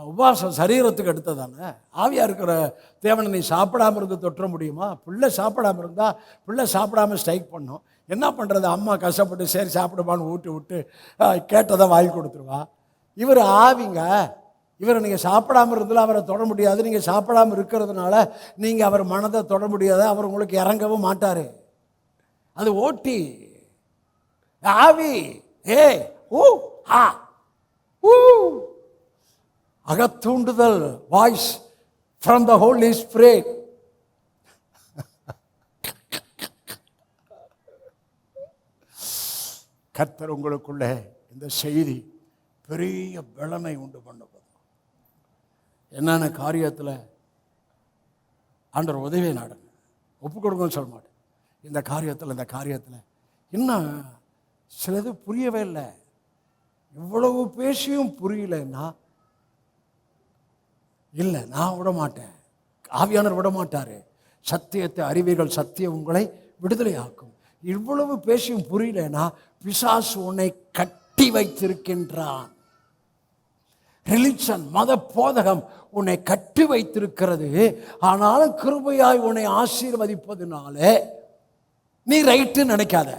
உபவாசம் சரீரத்துக்கு எடுத்ததானே. ஆவியாக இருக்கிற தேவனை நீ சாப்பிடாமல் இருந்து தொற்ற முடியுமா? பிள்ளை சாப்பிடாமல் இருந்தால் பிள்ளை சாப்பிடாமல் ஸ்ட்ரைக் பண்ணும். என்ன பண்ணுறது? அம்மா கஷ்டப்பட்டு சரி சாப்பிடுவான்னு ஊட்டி விட்டு கேட்டதை வாங்கி கொடுத்துருவா. இவர் ஆவிங்க. இவரை நீங்கள் சாப்பிடாமல் இருந்தாலும் அவரை தொட முடியாது. நீங்கள் சாப்பிடாமல் இருக்கிறதுனால நீங்கள் அவர் மனதை தொட முடியாது. அவர் உங்களுக்கு இறங்கவும் மாட்டார். அது ஓட்டி ஆவி. ஏ ஊ ஹா ஊ. அகத்தூண்டுதல், voice from the Holy Spirit. கர்த்தர் உங்களுக்குள்ளே இந்த செய்தி பெரிய பலனை உண்டு பண்ணுவது. என்னென்ன காரியத்தில் ஆண்டவர் உதவியை நாடுங்க. ஒப்பு கொடுங்கன்னு சொல்ல மாட்டேன். இந்த காரியத்தில் இன்னும் சிலது புரியவே இல்லை. இவ்வளவு பேசியும் புரியலன்னா இல்லை, நான் விட மாட்டேன். ஆவியானவர் விட மாட்டார். சத்தியத்தை அறிவீர்கள், சத்தியம் உங்களை விடுதலை ஆக்கும். இவ்வளவு பேசியும் புரியலன்னா பிசாசு உன்னை கட்டி வைத்திருக்கின்றான். ரிலிஜன், மத போதகம் உன்னை கட்டி வைத்திருக்கிறது. ஆனாலும் கிருபையாய் உன்னை ஆசீர்வதிப்பதுனாலே நீ ரைட்டு நினைக்காத.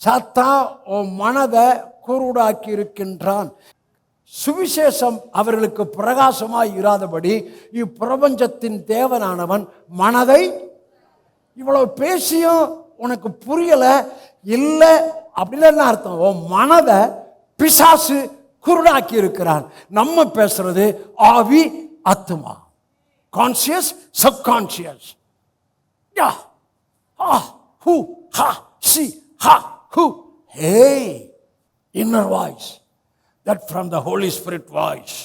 சாத்தான் உன் மனதை குருடாக்கி இருக்கின்றான். சுவிசேஷம் அவர்களுக்கு பிரகாசமாய் இராதபடி இப்பிரபஞ்சத்தின் தேவனானவன் மனதை, இவ்வளவு பேசியும் உனக்கு புரியல இல்லை அப்படின்னு அர்த்தம், உன் மனதை பிசாசு குருடாக்கி இருக்கிறான். நம்ம பேசுறது ஆவி ஆத்மா, கான்சியஸ் சப்கான்சியஸ். ஹூ ஹா சி ஹா who. Hey, inner voice, that from the Holy Spirit voice.